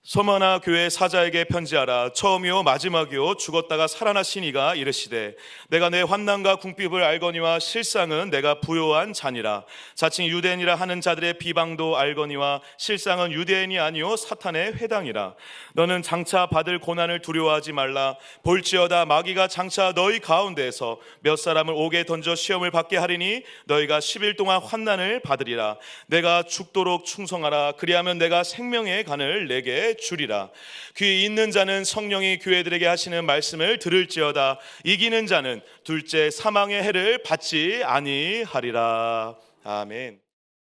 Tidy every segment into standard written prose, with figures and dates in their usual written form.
서머나 교회 사자에게 편지하라. 처음이요 마지막이요 죽었다가 살아나신 이가 이르시되 내가 내 환난과 궁핍을 알거니와 실상은 내가 부요한 자니라. 자칭 유대인이라 하는 자들의 비방도 알거니와 실상은 유대인이 아니요 사탄의 회당이라. 너는 장차 받을 고난을 두려워하지 말라. 볼지어다 마귀가 장차 너희 가운데에서 몇 사람을 옥에 던져 시험을 받게 하리니 너희가 10일 동안 환난을 받으리라. 내가 죽도록 충성하라. 그리하면 내가 생명의 간을 내게 주리라. 귀 있는 자는 성령이 교회들에게 하시는 말씀을 들을지어다. 이기는 자는 둘째 사망의 해를 받지 아니하리라. 아멘.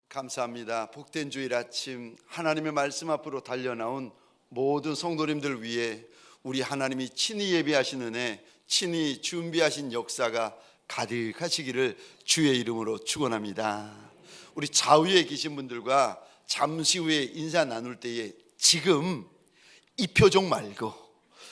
감사합니다. 복된 주일 아침 하나님의 말씀 앞으로 달려나온 모든 성도님들 위해 우리 하나님이 친히 예비하신 은혜, 친히 준비하신 역사가 가득하시기를 주의 이름으로 축원합니다. 우리 좌우에 계신 분들과 잠시 후에 인사 나눌 때에 지금 이 표정 말고,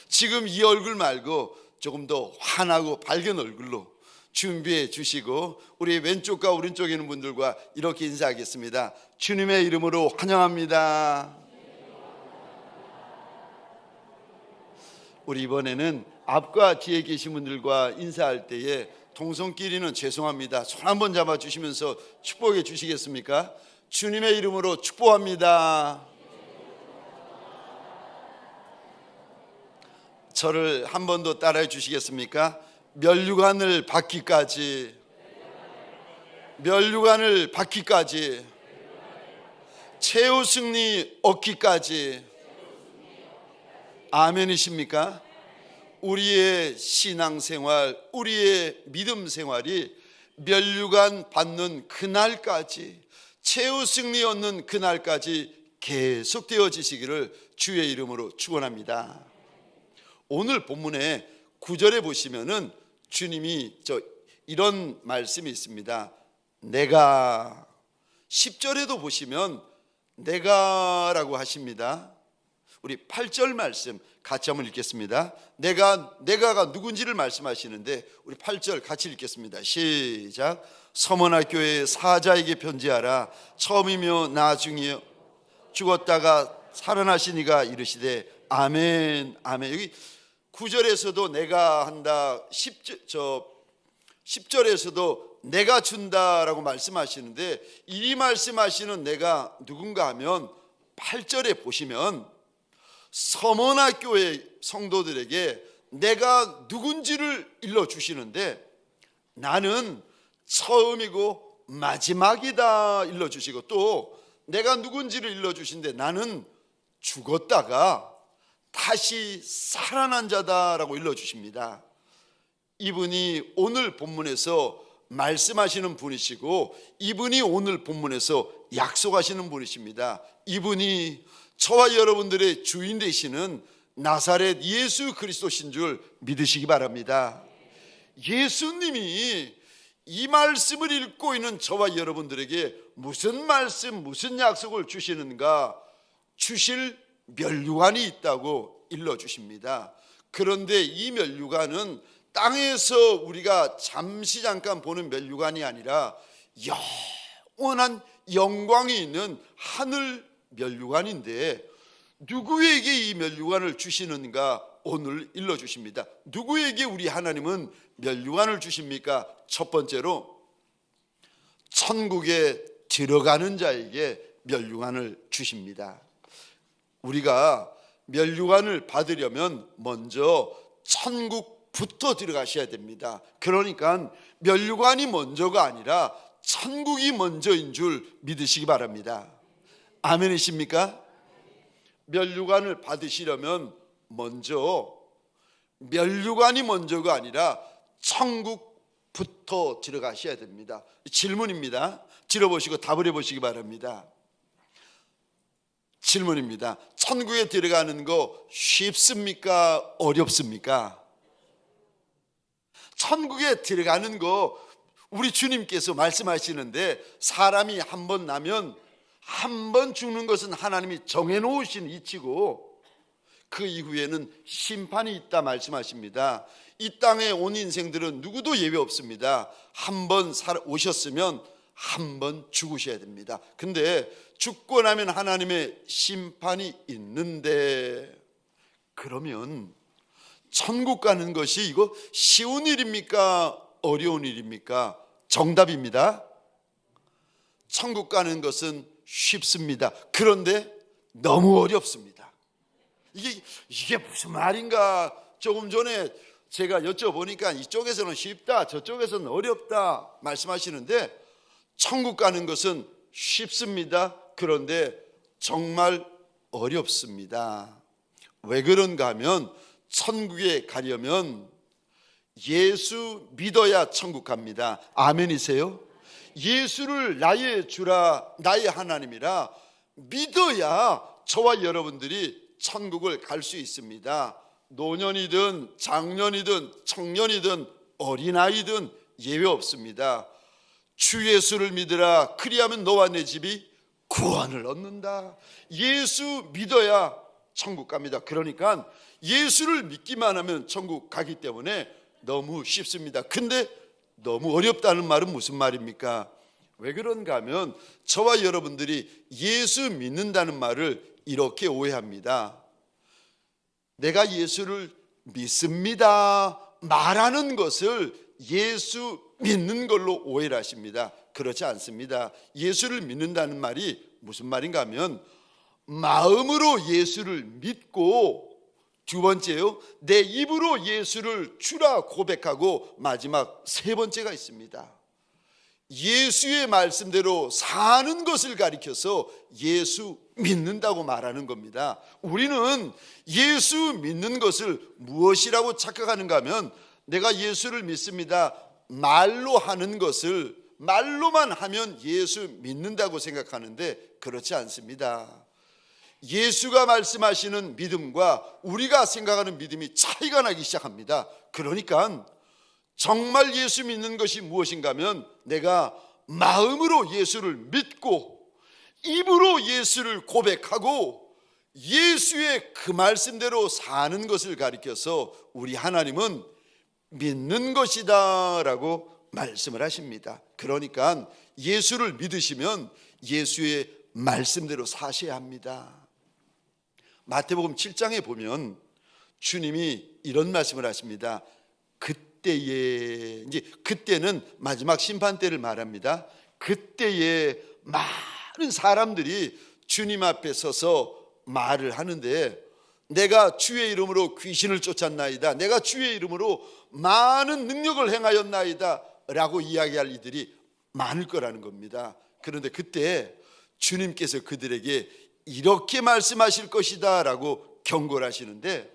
지금 이 얼굴 말고 조금 더 환하고 밝은 얼굴로 준비해 주시고, 우리 왼쪽과 오른쪽에 있는 분들과 이렇게 인사하겠습니다. 주님의 이름으로 환영합니다. 우리 이번에는 앞과 뒤에 계신 분들과 인사할 때에 동성끼리는 죄송합니다. 손 한번 잡아주시면서 축복해 주시겠습니까? 주님의 이름으로 축복합니다. 저를 한 번 더 따라해 주시겠습니까? 면류관을 받기까지, 면류관을 받기까지, 최후 승리 얻기까지. 아멘이십니까? 우리의 신앙생활, 우리의 믿음 생활이 면류관 받는 그날까지, 최후 승리 얻는 그날까지 계속되어지시기를 주의 이름으로 축원합니다. 오늘 본문의 9절에 보시면은 주님이 이런 말씀이 있습니다. 내가. 10절에도 보시면 내가라고 하십니다. 우리 8절 말씀 같이 한번 읽겠습니다. 내가가 누군지를 말씀하시는데 우리 8절 같이 읽겠습니다. 시작. 서머나 교회 사자에게 편지하라. 처음이며 나중이요 죽었다가 살아나신 이가 이르시되 아멘. 아멘. 여기 9절에서도 내가 한다, 10절에서도 내가 준다라고 말씀하시는데, 이 말씀하시는 내가 누군가 하면 8절에 보시면 서머나 교회 성도들에게 내가 누군지를 일러주시는데, 나는 처음이고 마지막이다 일러주시고, 또 내가 누군지를 일러주시는데 나는 죽었다가 다시 살아난 자다라고 일러주십니다. 이분이 오늘 본문에서 말씀하시는 분이시고, 이분이 오늘 본문에서 약속하시는 분이십니다. 이분이 저와 여러분들의 주인 되시는 나사렛 예수 그리스도신 줄 믿으시기 바랍니다. 예수님이 이 말씀을 읽고 있는 저와 여러분들에게 무슨 말씀, 무슨 약속을 주시는가? 주실 면류관이 있다고 일러주십니다. 그런데 이 면류관은 땅에서 우리가 잠깐 보는 면류관이 아니라 영원한 영광이 있는 하늘 면류관인데, 누구에게 이 면류관을 주시는가 오늘 일러주십니다. 누구에게 우리 하나님은 면류관을 주십니까? 첫 번째로 천국에 들어가는 자에게 면류관을 주십니다. 우리가 면류관을 받으려면 먼저 천국부터 들어가셔야 됩니다. 그러니까 면류관이 먼저가 아니라 천국이 먼저인 줄 믿으시기 바랍니다. 아멘이십니까? 면류관을 받으시려면 먼저 면류관이 먼저가 아니라 천국부터 들어가셔야 됩니다. 질문입니다. 들어보시고 답을 해보시기 바랍니다. 질문입니다. 천국에 들어가는 거 쉽습니까? 어렵습니까? 천국에 들어가는 거 우리 주님께서 말씀하시는데, 사람이 한 번 나면 한 번 죽는 것은 하나님이 정해놓으신 이치고 그 이후에는 심판이 있다 말씀하십니다. 이 땅에 온 인생들은 누구도 예외 없습니다. 한 번 오셨으면 한 번 죽으셔야 됩니다. 근데 죽고 나면 하나님의 심판이 있는데, 그러면 천국 가는 것이 이거 쉬운 일입니까? 어려운 일입니까? 정답입니다. 천국 가는 것은 쉽습니다. 그런데 너무 어렵습니다. 이게 무슨 말인가? 조금 전에 제가 여쭤보니까 이쪽에서는 쉽다, 저쪽에서는 어렵다 말씀하시는데, 천국 가는 것은 쉽습니다. 그런데 정말 어렵습니다. 왜 그런가 하면, 천국에 가려면 예수 믿어야 천국 갑니다. 아멘이세요? 예수를 나의 주라, 나의 하나님이라 믿어야 저와 여러분들이 천국을 갈 수 있습니다. 노년이든 장년이든 청년이든 어린아이든 예외 없습니다. 주 예수를 믿으라, 그리하면 너와 내 집이 구원을 얻는다. 예수 믿어야 천국 갑니다. 그러니까 예수를 믿기만 하면 천국 가기 때문에 너무 쉽습니다. 근데 너무 어렵다는 말은 무슨 말입니까? 왜 그런가 하면 저와 여러분들이 예수 믿는다는 말을 이렇게 오해합니다. 내가 예수를 믿습니다 말하는 것을 예수 믿는 걸로 오해를 하십니다. 그렇지 않습니다. 예수를 믿는다는 말이 무슨 말인가 하면, 마음으로 예수를 믿고, 두 번째요, 내 입으로 예수를 주라 고백하고, 마지막 세 번째가 있습니다. 예수의 말씀대로 사는 것을 가리켜서 예수 믿는다고 말하는 겁니다. 우리는 예수 믿는 것을 무엇이라고 착각하는가 하면, 내가 예수를 믿습니다 말로 하는 것을, 말로만 하면 예수 믿는다고 생각하는데 그렇지 않습니다. 예수가 말씀하시는 믿음과 우리가 생각하는 믿음이 차이가 나기 시작합니다. 그러니까 정말 예수 믿는 것이 무엇인가 하면, 내가 마음으로 예수를 믿고 입으로 예수를 고백하고 예수의 그 말씀대로 사는 것을 가리켜서 우리 하나님은 믿는 것이다 라고 말씀을 하십니다. 그러니까 예수를 믿으시면 예수의 말씀대로 사셔야 합니다. 마태복음 7장에 보면 주님이 이런 말씀을 하십니다. 그때에, 이제 그때는 마지막 심판 때를 말합니다. 그때에 많은 사람들이 주님 앞에 서서 말을 하는데, 내가 주의 이름으로 귀신을 쫓았나이다, 내가 주의 이름으로 많은 능력을 행하였나이다 라고 이야기할 이들이 많을 거라는 겁니다. 그런데 그때 주님께서 그들에게 이렇게 말씀하실 것이다 라고 경고를 하시는데,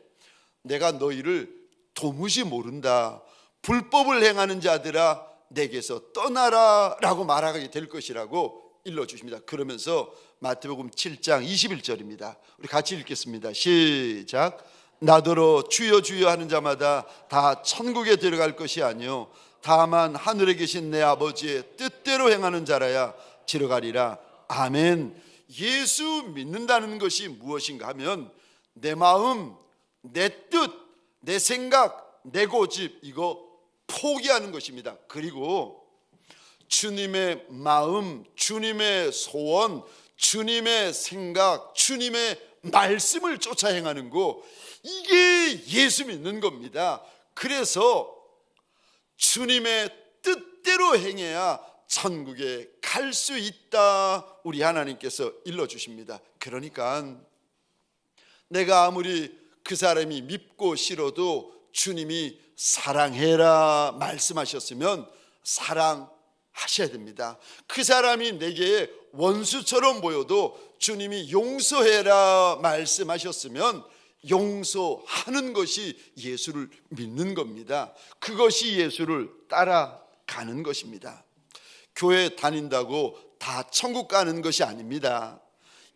내가 너희를 도무지 모른다, 불법을 행하는 자들아 내게서 떠나라 라고 말하게 될 것이라고 일러주십니다. 그러면서 마태복음 7장 21절입니다. 우리 같이 읽겠습니다. 시작. 나더러 주여 주여 하는 자마다 다 천국에 들어갈 것이 아니요 다만 하늘에 계신 내 아버지의 뜻대로 행하는 자라야 들어가리라. 아멘. 예수 믿는다는 것이 무엇인가 하면, 내 마음, 내 뜻, 내 생각, 내 고집, 이거 포기하는 것입니다. 그리고 주님의 마음, 주님의 소원, 주님의 생각, 주님의 말씀을 쫓아 행하는 거, 이게 예수 믿는 겁니다. 그래서 주님의 뜻대로 행해야 천국에 갈 수 있다, 우리 하나님께서 일러주십니다. 그러니까 내가 아무리 그 사람이 밉고 싫어도 주님이 사랑해라 말씀하셨으면 사랑하셔야 됩니다. 그 사람이 내게 원수처럼 보여도 주님이 용서해라 말씀하셨으면 용서하는 것이 예수를 믿는 겁니다. 그것이 예수를 따라가는 것입니다. 교회 다닌다고 다 천국 가는 것이 아닙니다.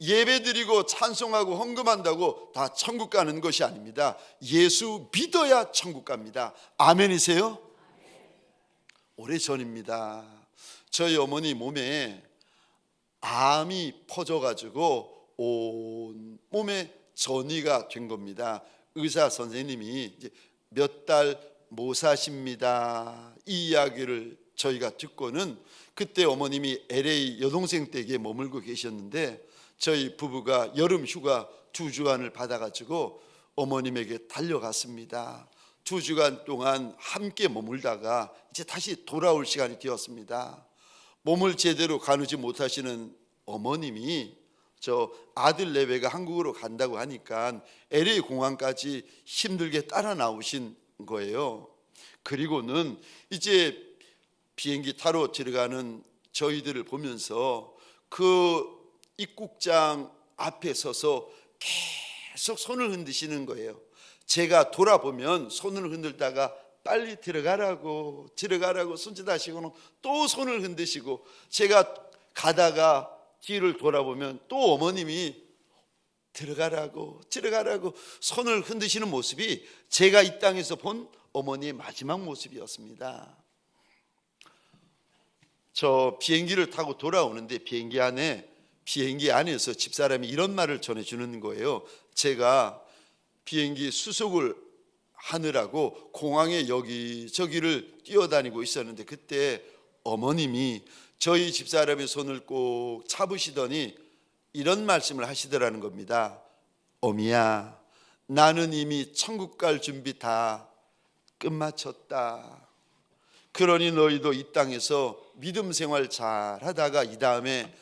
예배드리고 찬송하고 헌금한다고 다 천국 가는 것이 아닙니다. 예수 믿어야 천국 갑니다. 아멘이세요? 오래전입니다. 저희 어머니 몸에 암이 퍼져가지고 온 몸에 전이가 된 겁니다. 의사 선생님이 몇 달 못 사십니다, 이 이야기를 저희가 듣고는 그때 어머님이 LA 여동생 댁에 머물고 계셨는데 저희 부부가 여름 휴가 2주간을 받아가지고 어머님에게 달려갔습니다. 2주간 동안 함께 머물다가 이제 다시 돌아올 시간이 되었습니다. 몸을 제대로 가누지 못하시는 어머님이 저 아들 내외가 한국으로 간다고 하니까 LA 공항까지 힘들게 따라 나오신 거예요. 그리고는 이제 비행기 타러 들어가는 저희들을 보면서 그 입국장 앞에 서서 계속 손을 흔드시는 거예요. 제가 돌아보면 손을 흔들다가 빨리 들어가라고 손짓 하시고는 또 손을 흔드시고, 제가 가다가 뒤를 돌아보면 또 어머님이 들어가라고 손을 흔드시는 모습이 제가 이 땅에서 본 어머니의 마지막 모습이었습니다. 저 비행기를 타고 돌아오는데 비행기 안에서 집사람이 이런 말을 전해주는 거예요. 제가 비행기 수속을 하느라고 공항에 여기저기를 뛰어다니고 있었는데 그때 어머님이 저희 집사람의 손을 꼭 잡으시더니 이런 말씀을 하시더라는 겁니다. 어미야, 나는 이미 천국 갈 준비 다 끝마쳤다. 그러니 너희도 이 땅에서 믿음 생활 잘 하다가 이 다음에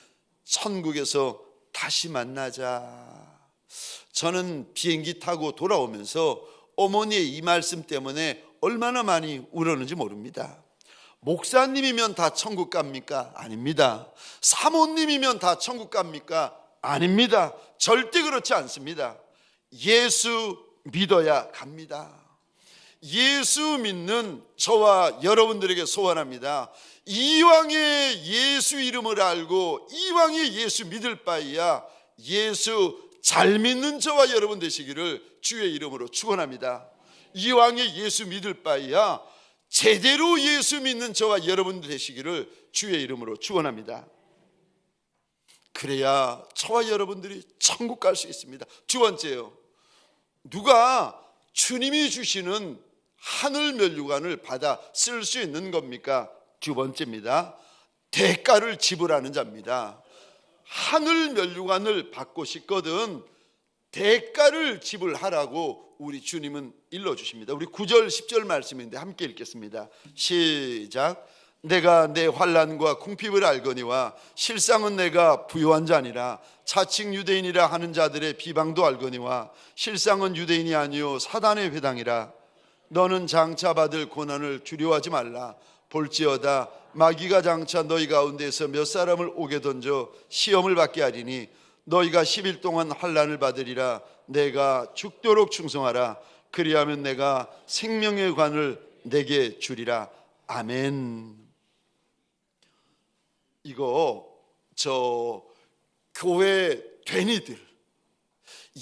천국에서 다시 만나자. 저는 비행기 타고 돌아오면서 어머니의 이 말씀 때문에 얼마나 많이 울었는지 모릅니다. 목사님이면 다 천국 갑니까? 아닙니다. 사모님이면 다 천국 갑니까? 아닙니다. 절대 그렇지 않습니다. 예수 믿어야 갑니다. 예수 믿는 저와 여러분들에게 소원합니다. 이왕에 예수 이름을 알고 이왕에 예수 믿을 바에야 예수 잘 믿는 저와 여러분 되시기를 주의 이름으로 축원합니다. 이왕에 예수 믿을 바에야 제대로 예수 믿는 저와 여러분 되시기를 주의 이름으로 축원합니다. 그래야 저와 여러분들이 천국 갈 수 있습니다. 두 번째요, 누가 주님이 주시는 하늘 면류관을 받아 쓸 수 있는 겁니까? 두 번째입니다. 대가를 지불하는 자입니다. 하늘 면류관을 받고 싶거든 대가를 지불하라고 우리 주님은 일러주십니다. 우리 9절 10절 말씀인데 함께 읽겠습니다. 시작. 내가 내 환난과 궁핍을 알거니와 실상은 내가 부요한 자니라. 자칭 유대인이라 하는 자들의 비방도 알거니와 실상은 유대인이 아니요 사단의 회당이라. 너는 장차 받을 고난을 두려워하지 말라. 볼지어다 마귀가 장차 너희 가운데에서 몇 사람을 오게 던져 시험을 받게 하리니 너희가 10일 동안 환난을 받으리라. 내가 죽도록 충성하라. 그리하면 내가 생명의 관을 내게 주리라. 아멘. 이거 저 교회 된 이들,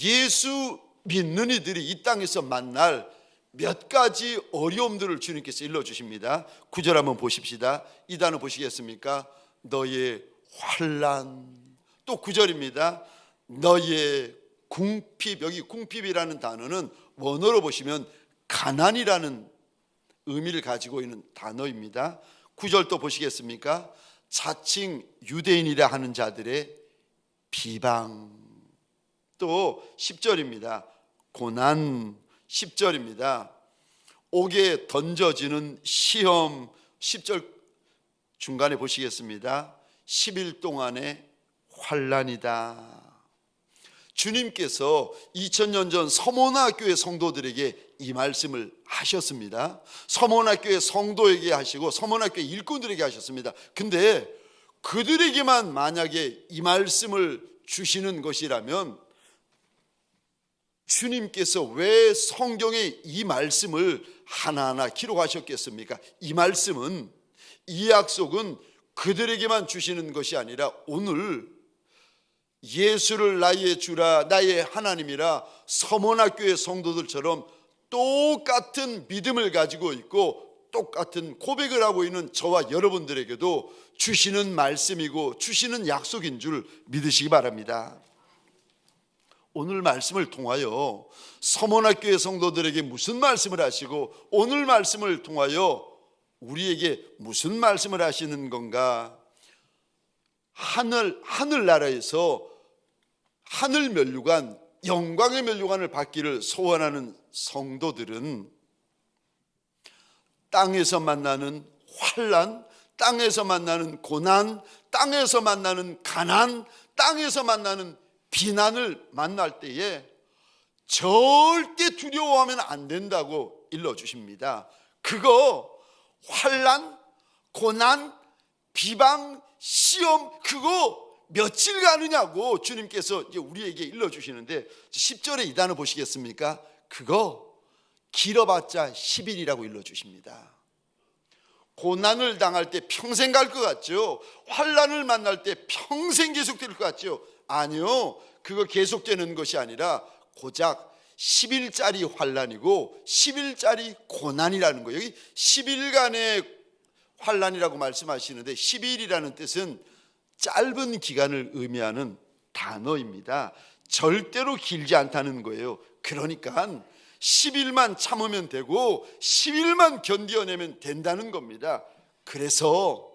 예수 믿는 이들이 이 땅에서 만날 몇 가지 어려움들을 주님께서 일러주십니다. 9절 한번 보십시다. 이 단어 보시겠습니까? 너의 환난. 또 9절입니다. 너의 궁핍. 여기 궁핍이라는 단어는 원어로 보시면 가난이라는 의미를 가지고 있는 단어입니다. 9절 또 보시겠습니까? 자칭 유대인이라 하는 자들의 비방. 또 10절입니다. 고난. 10절입니다. 옥에 던져지는 시험. 10절 중간에 보시겠습니다. 10일 동안의 환난이다. 주님께서 2000년 전 서문학교의 성도들에게 이 말씀을 하셨습니다. 서문학교의 성도에게 하시고 서문학교의 일꾼들에게 하셨습니다. 근데 그들에게만 만약에 이 말씀을 주시는 것이라면 주님께서 왜 성경에 이 말씀을 하나하나 기록하셨겠습니까? 이 말씀은, 이 약속은 그들에게만 주시는 것이 아니라 오늘 예수를 나의 주라 나의 하나님이라 서문학교의 성도들처럼 똑같은 믿음을 가지고 있고 똑같은 고백을 하고 있는 저와 여러분들에게도 주시는 말씀이고 주시는 약속인 줄 믿으시기 바랍니다. 오늘 말씀을 통하여 서문학교의 성도들에게 무슨 말씀을 하시고 오늘 말씀을 통하여 우리에게 무슨 말씀을 하시는 건가? 하늘나라에서 하늘 면류관, 영광의 면류관을 받기를 소원하는 성도들은 땅에서 만나는 환난, 땅에서 만나는 고난, 땅에서 만나는 가난, 땅에서 만나는 비난을 만날 때에 절대 두려워하면 안 된다고 일러주십니다. 그거 환난, 고난, 비방, 시험 그거 며칠 가느냐고 주님께서 이제 우리에게 일러주시는데 10절에 이 단어 보시겠습니까? 그거 길어봤자 10일이라고 일러주십니다. 고난을 당할 때 평생 갈 것 같죠? 환난을 만날 때 평생 계속될 것 같죠? 아니요, 그거 계속되는 것이 아니라 고작 10일짜리 환난이고 10일짜리 고난이라는 거예요. 여기 10일간의 환난이라고 말씀하시는데 10일이라는 뜻은 짧은 기간을 의미하는 단어입니다. 절대로 길지 않다는 거예요. 그러니까 10일만 참으면 되고 10일만 견뎌내면 된다는 겁니다. 그래서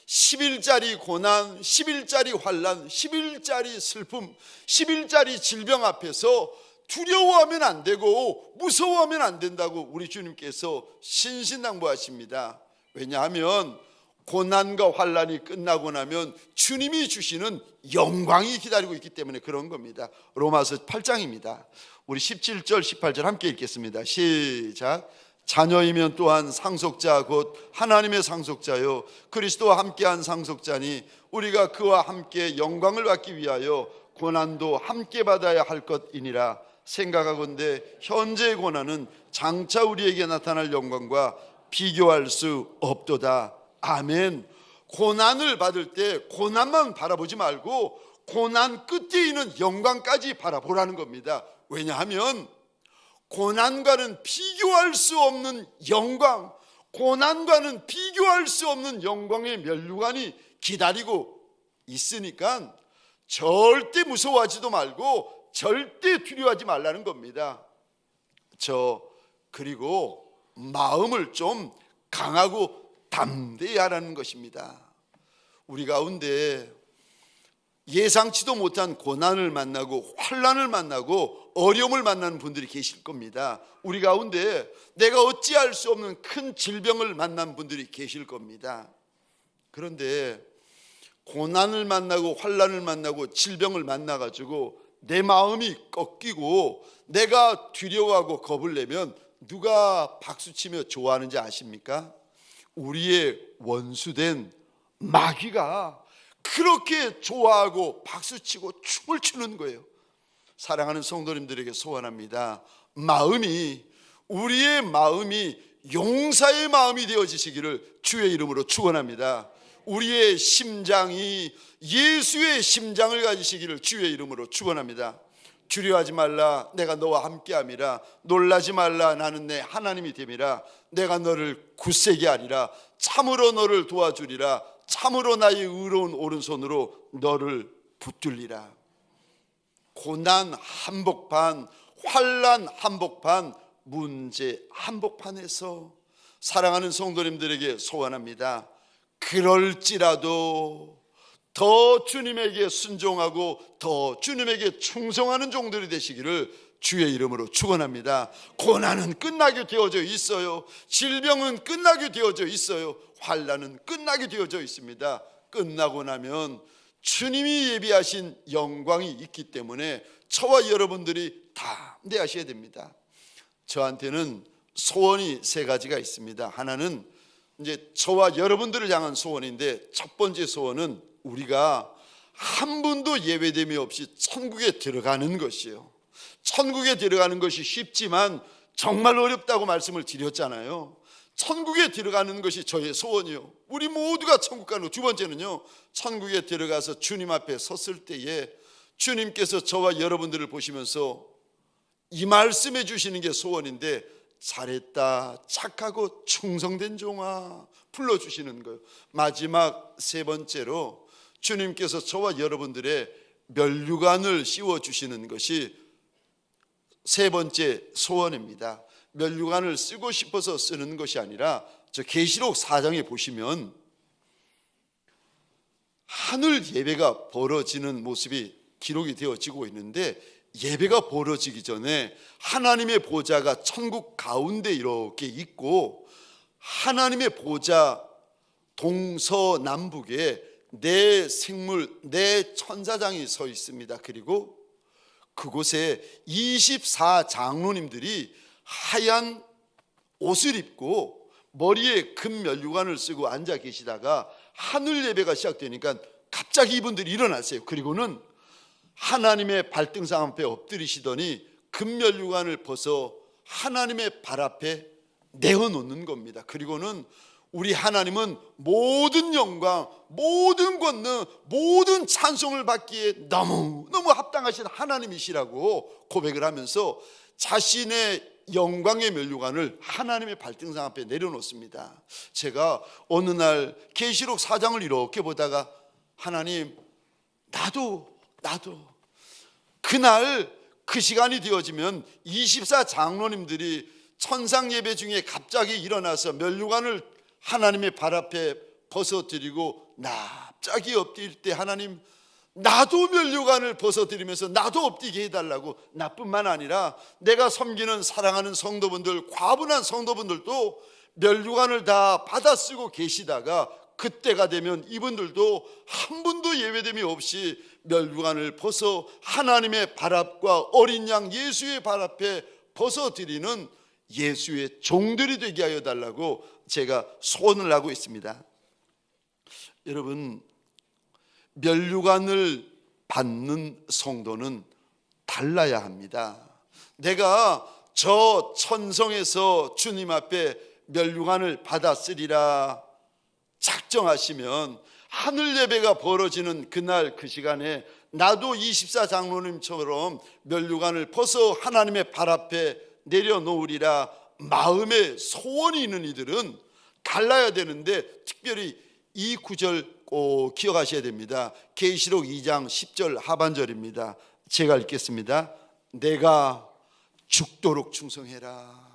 10일짜리 고난, 10일짜리 환난, 10일짜리 슬픔, 10일짜리 질병 앞에서 두려워하면 안 되고 무서워하면 안 된다고 우리 주님께서 신신당부하십니다. 왜냐하면 고난과 환난이 끝나고 나면 주님이 주시는 영광이 기다리고 있기 때문에 그런 겁니다. 로마서 8장입니다. 우리 17절 18절 함께 읽겠습니다. 시작. 자녀이면 또한 상속자 곧 하나님의 상속자요 그리스도와 함께한 상속자니 우리가 그와 함께 영광을 받기 위하여 고난도 함께 받아야 할 것이니라. 생각하건대 현재의 고난은 장차 우리에게 나타날 영광과 비교할 수 없도다. 아멘. 고난을 받을 때 고난만 바라보지 말고 고난 끝에 있는 영광까지 바라보라는 겁니다. 왜냐하면 고난과는 비교할 수 없는 영광, 고난과는 비교할 수 없는 영광의 면류관이 기다리고 있으니까 절대 무서워하지도 말고 절대 두려워하지 말라는 겁니다. 그리고 마음을 좀 강하고 담대히 하라는 것입니다. 우리 가운데 예상치도 못한 고난을 만나고 환난을 만나고 어려움을 만나는 분들이 계실 겁니다. 우리 가운데 내가 어찌할 수 없는 큰 질병을 만난 분들이 계실 겁니다. 그런데 고난을 만나고 환난을 만나고 질병을 만나가지고 내 마음이 꺾이고 내가 두려워하고 겁을 내면 누가 박수치며 좋아하는지 아십니까? 우리의 원수된 마귀가 그렇게 좋아하고 박수치고 춤을 추는 거예요. 사랑하는 성도님들에게 소원합니다. 우리의 마음이 용사의 마음이 되어지시기를 주의 이름으로 축원합니다. 우리의 심장이 예수의 심장을 가지시기를 주의 이름으로 축원합니다. 두려워하지 말라, 내가 너와 함께함이라. 놀라지 말라, 나는 내 하나님이 됨이라. 내가 너를 굳세게 하리라. 참으로 너를 도와주리라. 참으로 나의 의로운 오른손으로 너를 붙들리라. 고난 한복판, 환난 한복판, 문제 한복판에서 사랑하는 성도님들에게 소원합니다. 그럴지라도 더 주님에게 순종하고 더 주님에게 충성하는 종들이 되시기를 주의 이름으로 축원합니다. 고난은 끝나게 되어져 있어요. 질병은 끝나게 되어져 있어요. 환난은 끝나게 되어져 있습니다. 끝나고 나면 주님이 예비하신 영광이 있기 때문에 저와 여러분들이 담대하셔야 됩니다. 저한테는 소원이 3가지가 있습니다. 하나는 이제 저와 여러분들을 향한 소원인데, 첫 번째 소원은 우리가 한 분도 예외됨이 없이 천국에 들어가는 것이에요. 천국에 들어가는 것이 쉽지만 정말 어렵다고 말씀을 드렸잖아요. 천국에 들어가는 것이 저의 소원이요. 우리 모두가 천국 가는 거. 두 번째는요, 천국에 들어가서 주님 앞에 섰을 때에 주님께서 저와 여러분들을 보시면서 이 말씀해 주시는 게 소원인데, 잘했다, 착하고 충성된 종아 불러주시는 거예요. 마지막 3번째로 주님께서 저와 여러분들의 면류관을 씌워주시는 것이 3번째 소원입니다. 면류관을 쓰고 싶어서 쓰는 것이 아니라 저 계시록 4장에 보시면 하늘 예배가 벌어지는 모습이 기록이 되어지고 있는데, 예배가 벌어지기 전에 하나님의 보좌가 천국 가운데 이렇게 있고, 하나님의 보좌 동서남북에 네 생물, 네 천사장이 서 있습니다. 그리고 그곳에 24장로님들이 하얀 옷을 입고 머리에 금 면류관을 쓰고 앉아 계시다가 하늘 예배가 시작되니까 갑자기 이분들이 일어났어요. 그리고는 하나님의 발등상 앞에 엎드리시더니 금 면류관을 벗어 하나님의 발 앞에 내어놓는 겁니다. 그리고는 우리 하나님은 모든 영광, 모든 권능, 모든 찬송을 받기에 너무너무 합당하신 하나님이시라고 고백을 하면서 자신의 영광의 면류관을 하나님의 발등상 앞에 내려놓습니다. 제가 어느 날 계시록 4장을 이렇게 보다가, 하나님, 나도 그날 그 시간이 되어지면 24장로님들이 천상 예배 중에 갑자기 일어나서 면류관을 하나님의 발 앞에 벗어드리고 납작이 엎드릴 때, 하나님, 나도 면류관을 벗어드리면서 나도 엎드리게 해달라고, 나뿐만 아니라 내가 섬기는 사랑하는 성도분들, 과분한 성도분들도 면류관을 다 받아 쓰고 계시다가 그때가 되면 이분들도 한 분도 예외됨이 없이 면류관을 벗어 하나님의 발 앞과 어린 양 예수의 발 앞에 벗어드리는 예수의 종들이 되게 하여 달라고 제가 소원을 하고 있습니다. 여러분, 면류관을 받는 성도는 달라야 합니다. 내가 저 천성에서 주님 앞에 면류관을 받았으리라 작정하시면 하늘 예배가 벌어지는 그날 그 시간에 나도 24장로님처럼 면류관을 벗어 하나님의 발 앞에 내려놓으리라 마음에 소원이 있는 이들은 달라야 되는데, 특별히 이 구절 꼭 기억하셔야 됩니다. 계시록 2장 10절 하반절입니다. 제가 읽겠습니다. 내가 죽도록 충성해라.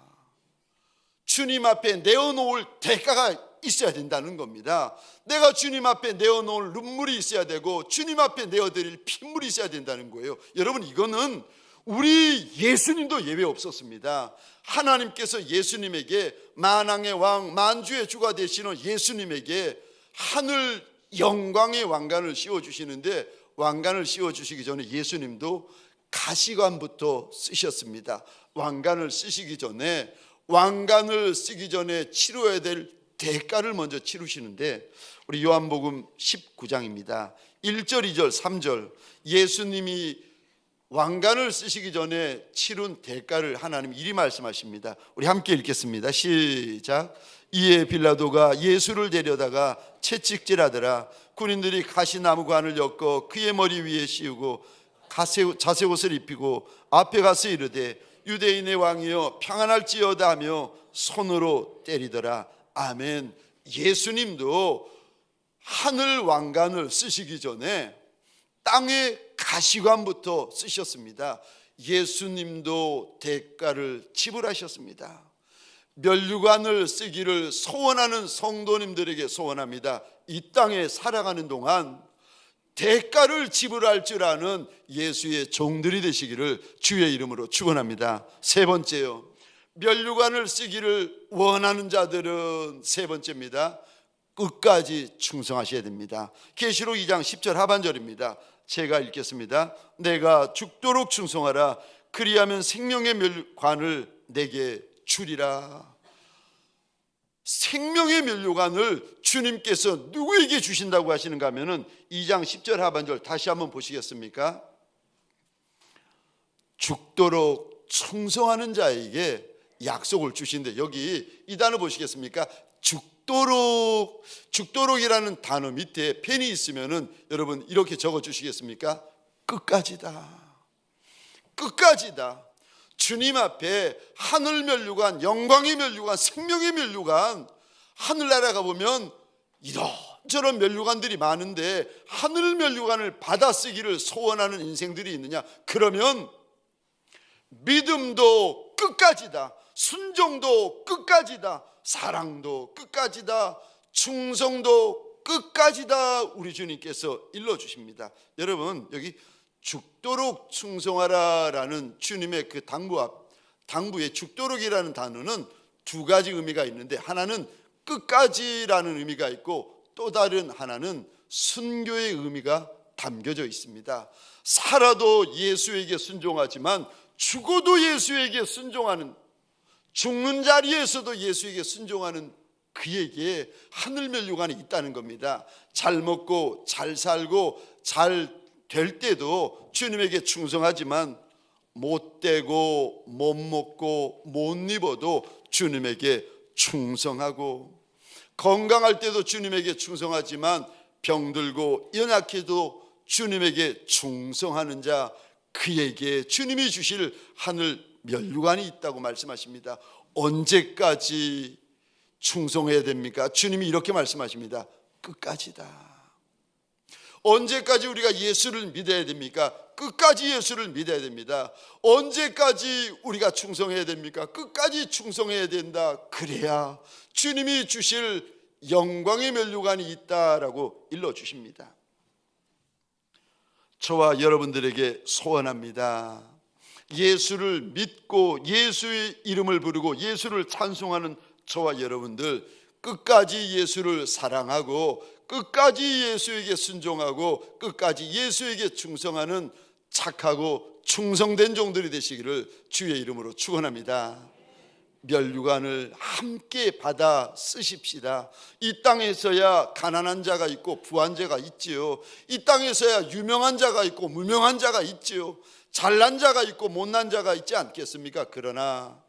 주님 앞에 내어놓을 대가가 있어야 된다는 겁니다. 내가 주님 앞에 내어놓을 눈물이 있어야 되고 주님 앞에 내어드릴 핏물이 있어야 된다는 거예요. 여러분, 이거는 우리 예수님도 예외 없었습니다. 하나님께서 예수님에게, 만왕의 왕 만주의 주가 되시는 예수님에게 하늘 영광의 왕관을 씌워주시는데, 왕관을 씌워주시기 전에 예수님도 가시관부터 쓰셨습니다. 왕관을 쓰시기 전에, 왕관을 쓰기 전에 치러야 될 대가를 먼저 치르시는데, 우리 요한복음 19장입니다 1절, 2절, 3절 예수님이 왕관을 쓰시기 전에 치른 대가를 하나님 이리 말씀하십니다. 우리 함께 읽겠습니다. 시작. 이에 빌라도가 예수를 데려다가 채찍질하더라. 군인들이 가시나무관을 엮어 그의 머리 위에 씌우고 자색옷을 입히고 앞에 가서 이르되 유대인의 왕이여 평안할지어다 하며 손으로 때리더라. 아멘. 예수님도 하늘 왕관을 쓰시기 전에 땅의 가시관부터 쓰셨습니다. 예수님도 대가를 지불하셨습니다. 면류관을 쓰기를 소원하는 성도님들에게 소원합니다. 이 땅에 살아가는 동안 대가를 지불할 줄 아는 예수의 종들이 되시기를 주의 이름으로 축원합니다. 세 번째요, 면류관을 쓰기를 원하는 자들은 세 번째입니다. 끝까지 충성하셔야 됩니다. 계시록 2장 10절 하반절입니다. 제가 읽겠습니다. 내가 죽도록 충성하라. 그리하면 생명의 면류관을 내게 주리라. 생명의 면류관을 주님께서 누구에게 주신다고 하시는가 하면은 2장 10절 하반절 다시 한번 보시겠습니까? 죽도록 충성하는 자에게 약속을 주신데, 여기 이 단어 보시겠습니까? 죽도록이라는 단어 밑에 펜이 있으면은 여러분 이렇게 적어 주시겠습니까? 끝까지다. 끝까지다. 주님 앞에 하늘 면류관, 영광의 면류관, 생명의 면류관, 하늘나라 가보면 이런저런 면류관들이 많은데 하늘 면류관을 받아 쓰기를 소원하는 인생들이 있느냐? 그러면 믿음도 끝까지다. 순종도 끝까지다, 사랑도 끝까지다, 충성도 끝까지다 우리 주님께서 일러주십니다. 여러분, 여기 죽도록 충성하라라는 주님의 그 당부의 죽도록이라는 단어는 두 가지 의미가 있는데, 하나는 끝까지라는 의미가 있고 또 다른 하나는 순교의 의미가 담겨져 있습니다. 살아도 예수에게 순종하지만 죽어도 예수에게 순종하는, 죽는 자리에서도 예수에게 순종하는 그에게 하늘 면류관이 있다는 겁니다. 잘 먹고 잘 살고 잘 될 때도 주님에게 충성하지만 못 되고 못 먹고 못 입어도 주님에게 충성하고, 건강할 때도 주님에게 충성하지만 병들고 연약해도 주님에게 충성하는 자, 그에게 주님이 주실 하늘 면류관이 있다고 말씀하십니다. 언제까지 충성해야 됩니까? 주님이 이렇게 말씀하십니다. 끝까지다. 언제까지 우리가 예수를 믿어야 됩니까? 끝까지 예수를 믿어야 됩니다. 언제까지 우리가 충성해야 됩니까? 끝까지 충성해야 된다. 그래야 주님이 주실 영광의 면류관이 있다라고 일러주십니다. 저와 여러분들에게 소원합니다. 예수를 믿고 예수의 이름을 부르고 예수를 찬송하는 저와 여러분들, 끝까지 예수를 사랑하고 끝까지 예수에게 순종하고 끝까지 예수에게 충성하는 착하고 충성된 종들이 되시기를 주의 이름으로 축원합니다. 면류관을 함께 받아 쓰십시다. 이 땅에서야 가난한 자가 있고 부한 자가 있지요. 이 땅에서야 유명한 자가 있고 무명한 자가 있지요. 잘난 자가 있고 못난 자가 있지 않겠습니까? 그러나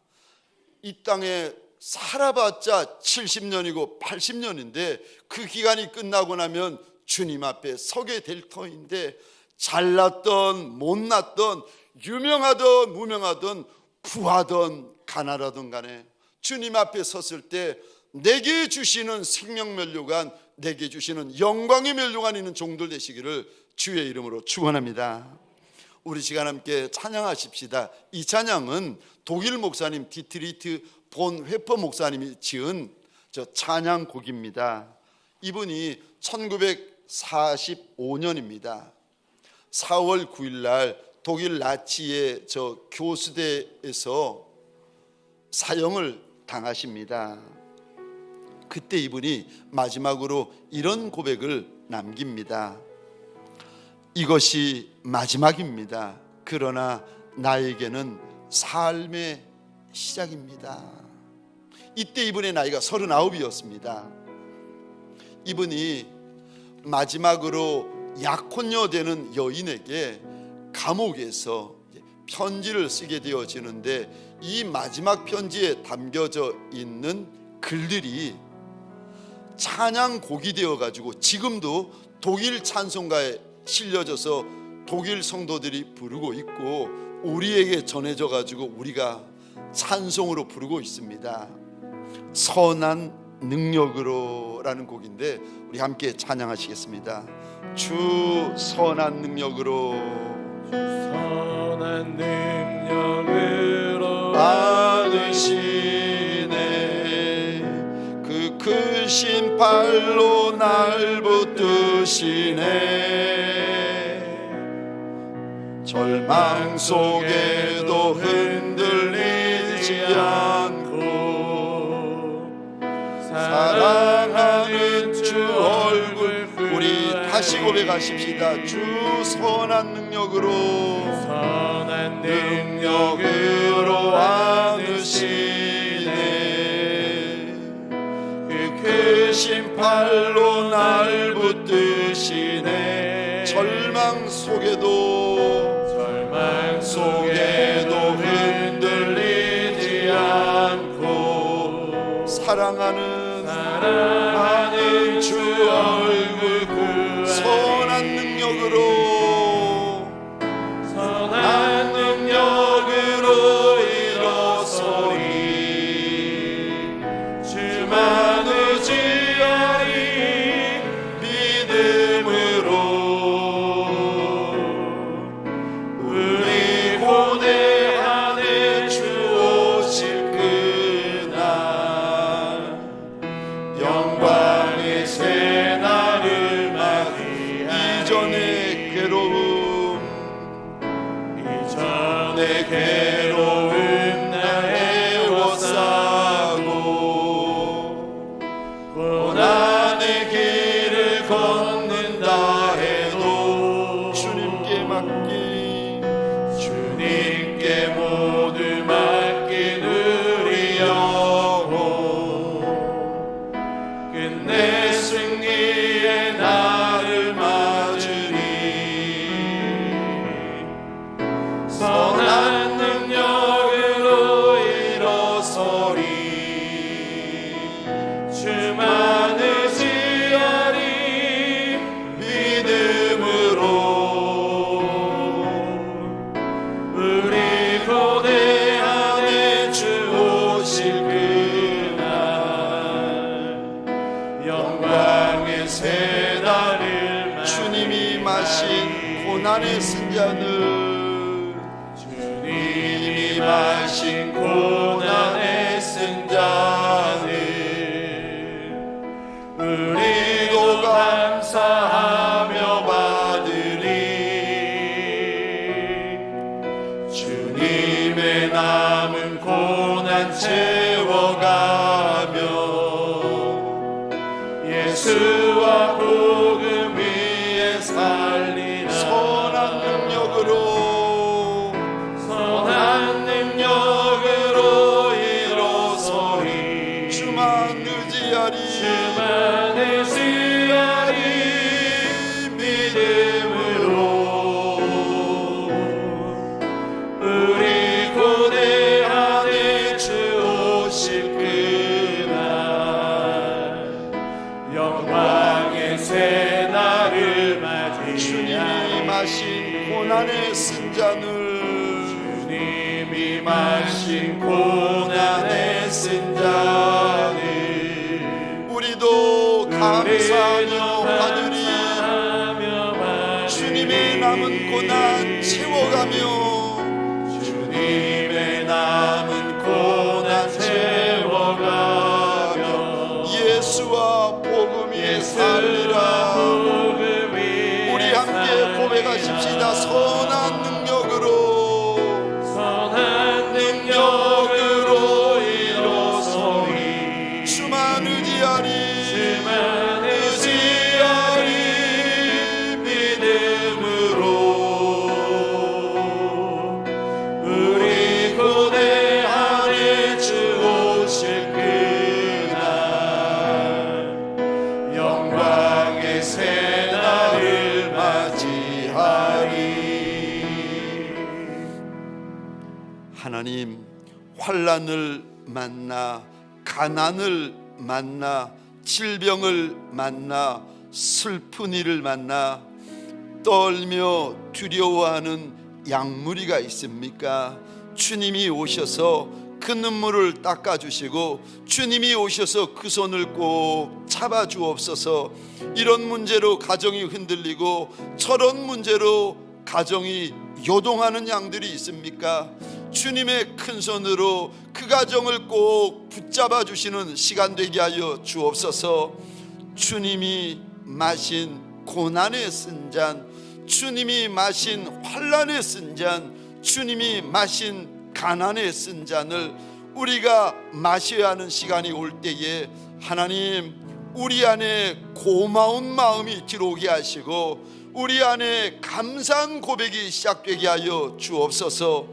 이 땅에 살아봤자 70년이고 80년인데 그 기간이 끝나고 나면 주님 앞에 서게 될 터인데, 잘났던 못났던 유명하던 무명하던 부하던 가난하던 간에 주님 앞에 섰을 때 내게 주시는 생명 면류관, 내게 주시는 영광의 면류관 있는 종들 되시기를 주의 이름으로 축원합니다. 우리 시간 함께 찬양하십시다. 이 찬양은 독일 목사님 디트리트 본 회퍼 목사님이 지은 찬양곡입니다. 이분이 1945년입니다. 4월 9일 날 독일 나치의 교수대에서 사형을 당하십니다. 그때 이분이 마지막으로 이런 고백을 남깁니다. 이것이 마지막입니다. 그러나 나에게는 삶의 시작입니다. 이때 이분의 나이가 39이었습니다. 이분이 마지막으로 약혼녀 되는 여인에게 감옥에서 편지를 쓰게 되어지는데, 이 마지막 편지에 담겨져 있는 글들이 찬양곡이 되어가지고 지금도 독일 찬송가에 실려져서 독일 성도들이 부르고 있고 우리에게 전해져가지고 우리가 찬송으로 부르고 있습니다. 선한 능력으로라는 곡인데 우리 함께 찬양하시겠습니다. 주 선한 능력으로, 선한 능력으로 안으시네. 그 크신 팔로 날 붙드시네. 절망 속에도 흔들리지 않고 사랑하는 주 얼굴, 우리 다시 고백하십시다. 주 선한 능력으로, 선한 능력으로 안으시네. 그 크신 팔로 날 붙드시네. 절망 속에도 흔들리지 않고 사랑하는 주 얼굴, 선한 능력으로, 선한 능력으로 일어서리. 주만 의지하리 믿음으로. 우리 고대 안에 주 오실 그 내 괴로움 날 애워싸고 고난의 길을 걷는다 해도 주님께 모두 맡긴 우리 영혼 끝내 승리의 날을 맞으리 선한 능력으로 일어서리 주만 의지하리 믿음으로 우리 고대 안에 주 오실 그날 영광의 새 날을 맞이하리 주님이 마신 고난의 쓴잔을 주님이 마신 고난의 쓴잔을 우리도 감사하며 받으리 주님의 남은 고난 채워가며 예수와 복음 위에 살리라 선한 능력으로 일어서리 주만 의지하리 믿음으로 우리 고대 안에 주 오실 그날 영광의 새 날을 맞이하리 주님이 마신 고난의 쓴잔을 주님이 마신 고난의 쓴잔을 우리도 감사하며 받으리 주님의 남은 고난 채워가며 주님의 남은 고난 채워가며 예수와 복음 위에 살리라 우리 함께 고백하십시다 선한 능력으로 일어서리 주만 의지하리 믿음으로 우리 고대 안에 주 오실 그날 영광의 새 날을 맞이하리 하나님 환난을 만나 가난을 만나 질병을 만나 슬픈 일을 만나 떨며 두려워하는 양무리가 있습니까? 주님이 오셔서 그 눈물을 닦아주시고 주님이 오셔서 그 손을 꼭 잡아주옵소서. 이런 문제로 가정이 흔들리고 저런 문제로 가정이 요동하는 양들이 있습니까? 주님의 큰 손으로 그 가정을 꼭 붙잡아 주시는 시간 되게 하여 주옵소서. 주님이 마신 고난의 쓴잔, 주님이 마신 환난의 쓴잔, 주님이 마신 가난의 쓴잔을 우리가 마셔야 하는 시간이 올 때에 하나님 우리 안에 고마운 마음이 들어오게 하시고 우리 안에 감사한 고백이 시작되게 하여 주옵소서.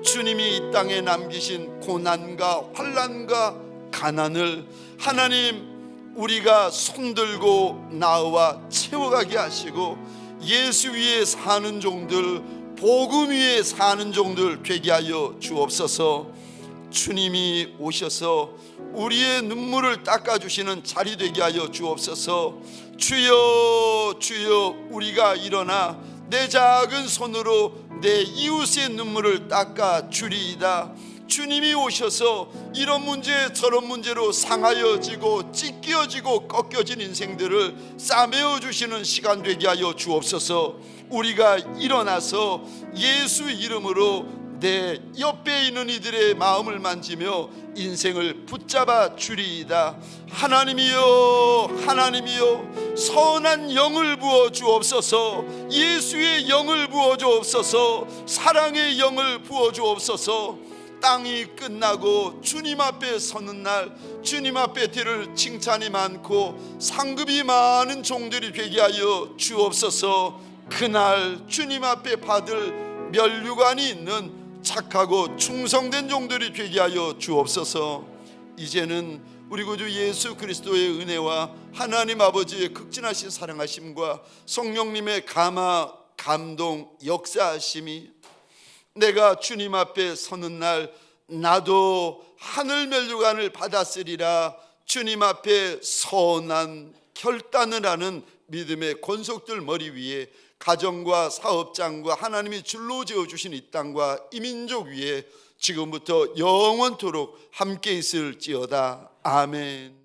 주님이 이 땅에 남기신 고난과 환난과 가난을 하나님 우리가 손들고 나와 채워가게 하시고 예수 위에 사는 종들, 복음 위에 사는 종들 되게 하여 주옵소서. 주님이 오셔서 우리의 눈물을 닦아주시는 자리 되게 하여 주옵소서. 주여 주여 우리가 일어나 내 작은 손으로 내 이웃의 눈물을 닦아주리이다. 주님이 오셔서 이런 문제 저런 문제로 상하여지고 찢겨지고 꺾여진 인생들을 싸매어 주시는 시간 되게 하여 주옵소서. 우리가 일어나서 예수 이름으로 내 옆에 있는 이들의 마음을 만지며 인생을 붙잡아 주리이다. 하나님이여, 하나님이여, 선한 영을 부어 주옵소서. 예수의 영을 부어 주옵소서. 사랑의 영을 부어 주옵소서. 땅이 끝나고 주님 앞에 서는 날, 주님 앞에 들을 칭찬이 많고 상급이 많은 종들이 되게 하여 주옵소서. 그날 주님 앞에 받을 면류관이 있는 착하고 충성된 종들이 되게 하여 주옵소서. 이제는 우리 구주 예수 그리스도의 은혜와 하나님 아버지의 극진하신 사랑하심과 성령님의 감화, 감동, 역사하심이 내가 주님 앞에 서는 날 나도 하늘 면류관을 받았으리라, 주님 앞에 선한 결단을 하는 믿음의 권속들 머리 위에 가정과 사업장과 하나님이 줄로 지어주신 이 땅과 이 민족 위에 지금부터 영원토록 함께 있을지어다. 아멘.